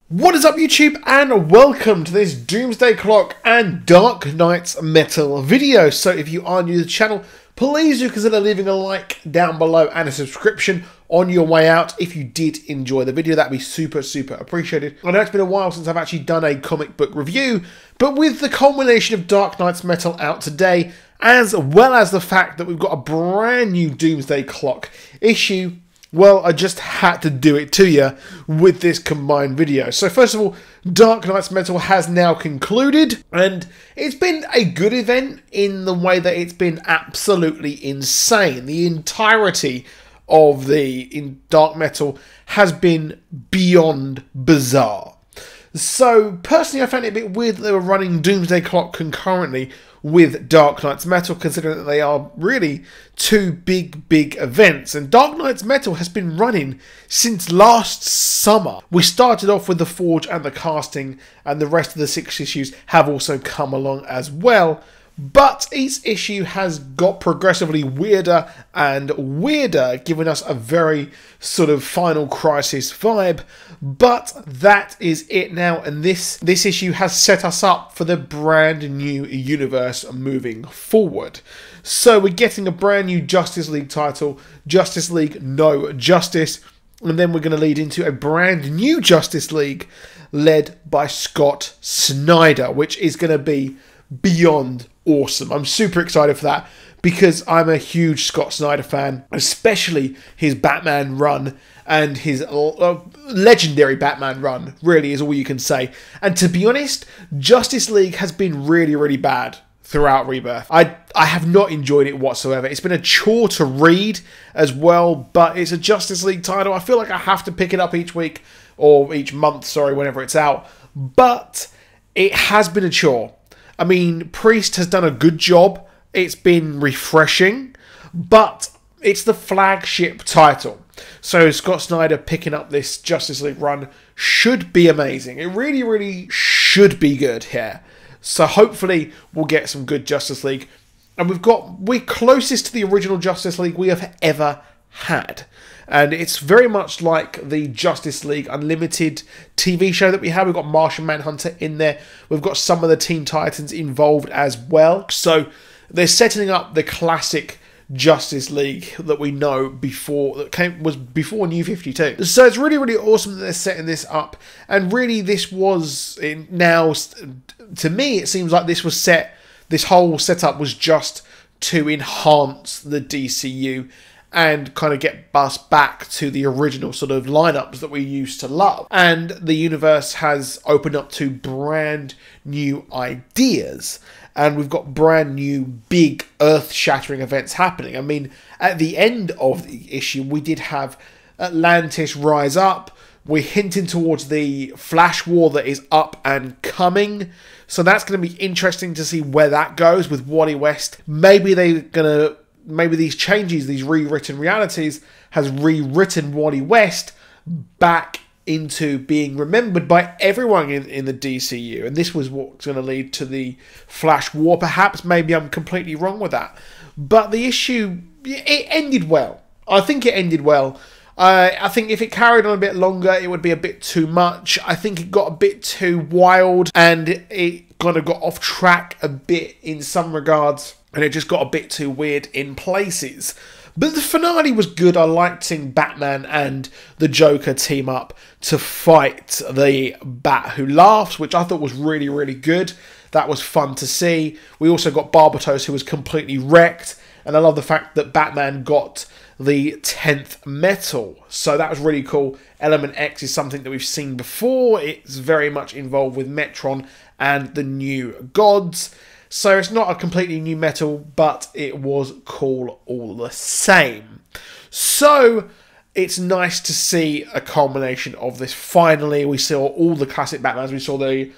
What is up YouTube, and welcome to this Doomsday Clock and Dark Knight's Metal video. So if you are new to the channel, please do consider leaving a like down below and a subscription on your way out. If you did enjoy the video, that'd be super appreciated. I know it's been a while since I've actually done a comic book review, but with the culmination of Dark Knight's Metal out today, as well as the fact that we've got a brand new Doomsday Clock issue, well, I just had to do it to you with this combined video. So first of all, Dark Knight's Metal has now concluded, and it's been a good event in the way that it's been absolutely insane. The entirety of the Dark Metal has been beyond bizarre. So personally, I found it a bit weird that they were running Doomsday Clock concurrently with Dark Knight's Metal, considering that they are really two big events. And Dark Knight's Metal has been running since last summer. We started off with the Forge and the Casting, and the rest of the 6 issues have also come along as well. But each issue has got progressively weirder and weirder, giving us a very sort of Final Crisis vibe. But that is it now, and this issue has set us up for the brand new universe moving forward. So we're getting a brand new Justice League title, Justice League No Justice, and then we're going to lead into a brand new Justice League led by Scott Snyder, which is going to be beyond awesome. I'm super excited for that because I'm a huge Scott Snyder fan, especially his Batman run and his legendary Batman run, really is all you can say. And to be honest, Justice League has been really bad throughout Rebirth. I have not enjoyed it whatsoever. It's been a chore to read as well, but it's a Justice League title. I feel like I have to pick it up each week, or each month, sorry, whenever it's out. But it has been a chore. I mean, Priest has done a good job. It's been refreshing, but it's the flagship title. So Scott Snyder picking up this Justice League run should be amazing. It really should be good here. So hopefully we'll get some good Justice League. And we're closest to the original Justice League we have ever had. And it's very much like the Justice League Unlimited TV show that we have. We've got Martian Manhunter in there. We've got some of the Teen Titans involved as well. So they're setting up the classic Justice League that we know before, was before New 52. So it's really awesome that they're setting this up. And really this was, now to me it seems like this whole setup was just to enhance the DCU and kind of get us back to the original sort of lineups that we used to love. And the universe has opened up to brand new ideas. And we've got brand new big earth-shattering events happening. I mean, at the end of the issue, we did have Atlantis rise up. We're hinting towards the Flash War that is up and coming. So that's going to be interesting to see where that goes with Wally West. Maybe these changes, these rewritten realities, has rewritten Wally West back into being remembered by everyone in the DCU. And this was what's going to lead to the Flash War, perhaps. Maybe I'm completely wrong with that. But the issue, it ended well. I think it ended well. I think if it carried on a bit longer, it would be a bit too much. I think it got a bit too wild, and it kind of got off track a bit in some regards. And it just got a bit too weird in places. But the finale was good. I liked seeing Batman and the Joker team up to fight the Bat Who Laughs, which I thought was really good. That was fun to see. We also got Barbatos, who was completely wrecked. And I love the fact that Batman got the 10th metal. So that was really cool. Element X is something that we've seen before. It's very much involved with Metron and the New Gods. So it's not a completely new metal, but it was cool all the same. So it's nice to see a culmination of this. Finally, we saw all the classic Batmans. We saw the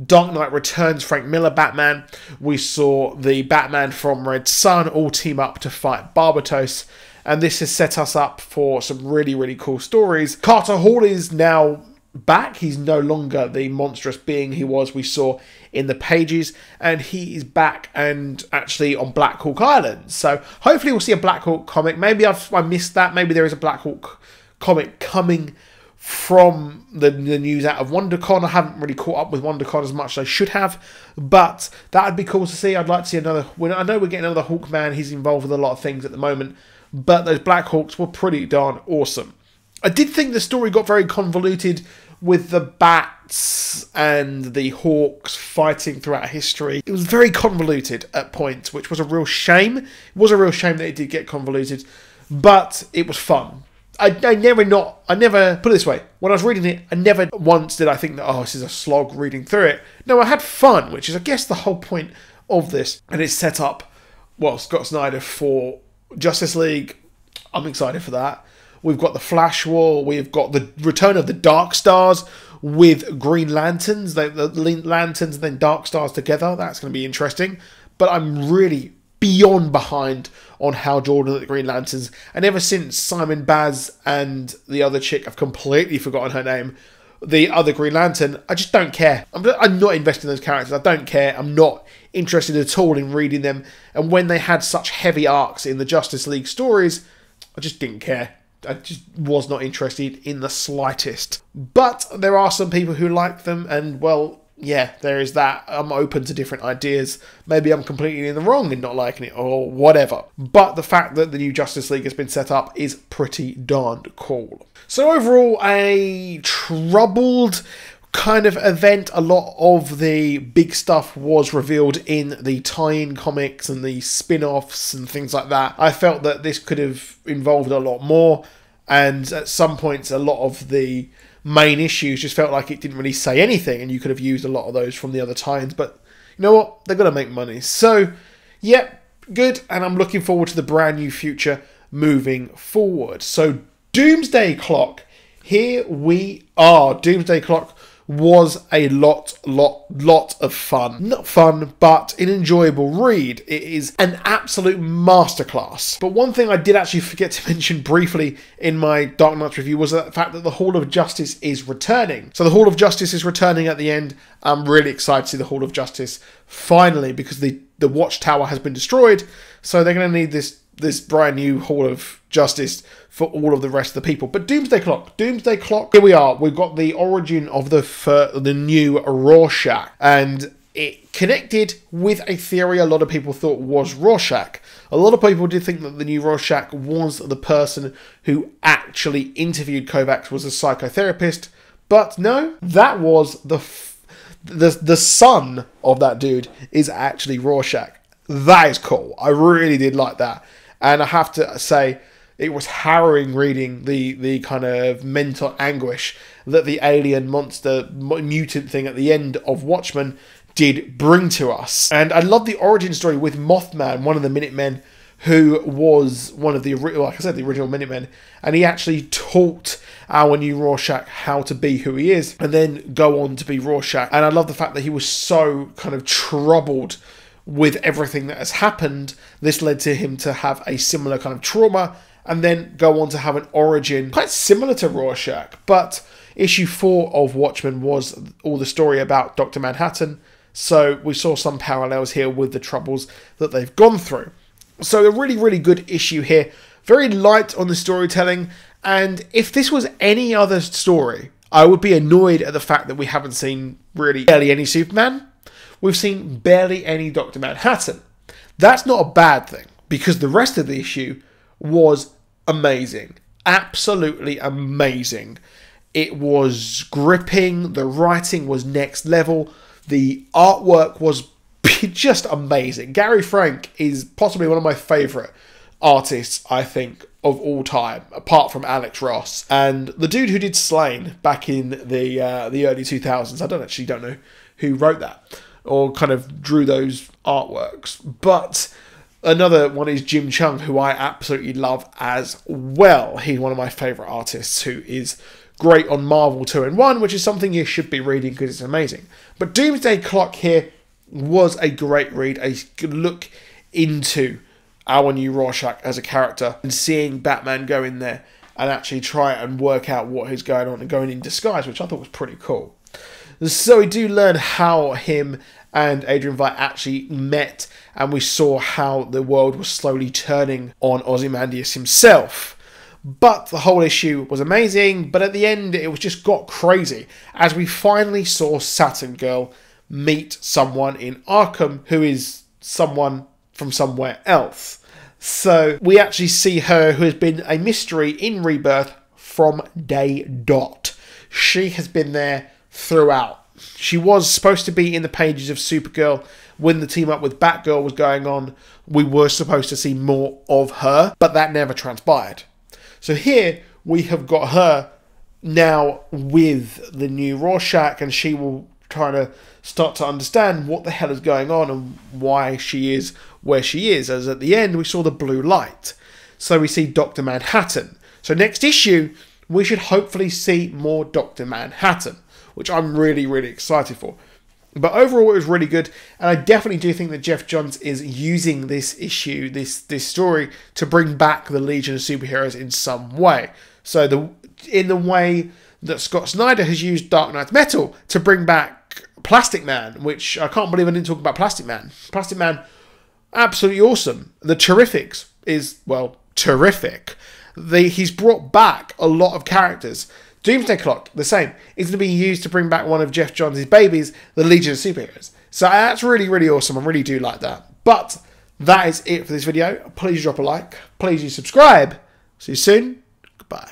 Dark Knight Returns Frank Miller Batman. We saw the Batman from Red Sun all team up to fight Barbatos. And this has set us up for some really cool stories. Carter Hall is now back. He's no longer the monstrous being we saw in the pages, and he is back and actually on Black Hawk Island. So hopefully we'll see a Black Hawk comic. Maybe I missed that. Maybe there is a Black Hawk comic coming from the news out of WonderCon. I haven't really caught up with WonderCon as much as I should have, but that would be cool to see. I'd like to see another... I know we're getting another Hawkman. He's involved with a lot of things at the moment, but those Black Hawks were pretty darn awesome. I did think the story got very convoluted with the bats and the hawks fighting throughout history. It was very convoluted at points, which was a real shame. It was a real shame that it did get convoluted, but it was fun. I never, put it this way, when I was reading it, I never once did I think that, oh, this is a slog reading through it. No, I had fun, which is, I guess, the whole point of this. And it's set up, well, Scott Snyder for Justice League. I'm excited for that. We've got the Flash War. We've got the return of the Dark Stars with Green Lanterns. The Lanterns and then Dark Stars together. That's going to be interesting. But I'm really beyond behind on Hal Jordan at the Green Lanterns. And ever since Simon Baz and the other chick, I've completely forgotten her name, the other Green Lantern, I just don't care. I'm not invested in those characters. I don't care. I'm not interested at all in reading them. And when they had such heavy arcs in the Justice League stories, I just didn't care. I just was not interested in the slightest. But there are some people who like them, and well, yeah, there is that. I'm open to different ideas. Maybe I'm completely in the wrong in not liking it or whatever. But the fact that the new Justice League has been set up is pretty darned cool. So overall, a troubled kind of event. A lot of the big stuff was revealed in the tie-in comics and the spin-offs and things like that. I felt that this could have involved a lot more, and at some points a lot of the main issues just felt like it didn't really say anything, and you could have used a lot of those from the other tie-ins, but you know what, they're gonna make money. So yep, good, and I'm looking forward to the brand new future moving forward. So Doomsday Clock, here we are. Doomsday Clock was a lot of fun. Not fun, but an enjoyable read. It is an absolute masterclass. But one thing I did actually forget to mention briefly in my Dark Knights review was the fact that the Hall of Justice is returning. So the Hall of Justice is returning at the end. I'm really excited to see the Hall of Justice finally, because the Watchtower has been destroyed. So they're going to need this brand new Hall of Justice for all of the rest of the people. But Doomsday Clock, here we are. We've got the origin of the new Rorschach, and it connected with a theory a lot of people thought was Rorschach. A lot of people did think that the new Rorschach was the person who actually interviewed Kovacs, was a psychotherapist, but no, that was the son of that dude is actually Rorschach. That is cool. I really did like that. And I have to say, it was harrowing reading the kind of mental anguish that the alien monster mutant thing at the end of Watchmen did bring to us. And I love the origin story with Mothman, one of the Minutemen, who was one of the, like I said, the original Minutemen. And he actually taught our new Rorschach how to be who he is, and then go on to be Rorschach. And I love the fact that he was so kind of troubled with everything that has happened. This led to him to have a similar kind of trauma, and then go on to have an origin quite similar to Rorschach. But issue 4 of Watchmen was all the story about Dr. Manhattan, so we saw some parallels here with the troubles that they've gone through. So a really good issue here, very light on the storytelling, and if this was any other story, I would be annoyed at the fact that we haven't seen really barely any Superman. We've seen barely any Dr. Manhattan. That's not a bad thing, because the rest of the issue was amazing. Absolutely amazing. It was gripping. The writing was next level. The artwork was just amazing. Gary Frank is possibly one of my favourite artists, I think, of all time, apart from Alex Ross. And the dude who did Slain back in the early 2000s, I don't know who wrote that or kind of drew those artworks. But another one is Jim Chung, who I absolutely love as well. He's one of my favourite artists, who is great on Marvel 2-in-1, which is something you should be reading because it's amazing. But Doomsday Clock here was a great read, a good look into our new Rorschach as a character, and seeing Batman go in there and actually try and work out what is going on and going in disguise, which I thought was pretty cool. So we do learn how him and Adrian Veidt actually met, and we saw how the world was slowly turning on Ozymandias himself. But the whole issue was amazing, but at the end it was just got crazy as we finally saw Saturn Girl meet someone in Arkham who is someone from somewhere else. So we actually see her, who has been a mystery in Rebirth from day dot. She has been there throughout. She was supposed to be in the pages of Supergirl when the team up with Batgirl was going on. We were supposed to see more of her, but that never transpired. So here we have got her now with the new Rorschach, and she will try to start to understand what the hell is going on and why she is where she is. As at the end we saw the blue light. So we see Dr. Manhattan. So next issue we should hopefully see more Dr. Manhattan, which I'm really, really excited for. But overall, it was really good, and I definitely do think that Jeff Johns is using this issue, this story, to bring back the Legion of Superheroes in some way. So in the way that Scott Snyder has used Dark Knight's Metal to bring back Plastic Man, which I can't believe I didn't talk about Plastic Man. Plastic Man, absolutely awesome. The Terrifics is, well, terrific. He's brought back a lot of characters. Doomsday Clock, the same. It's going to be used to bring back one of Jeff Johns' babies, the Legion of Superheroes. So that's really, really awesome. I really do like that. But that is it for this video. Please drop a like. Please do subscribe. See you soon. Goodbye.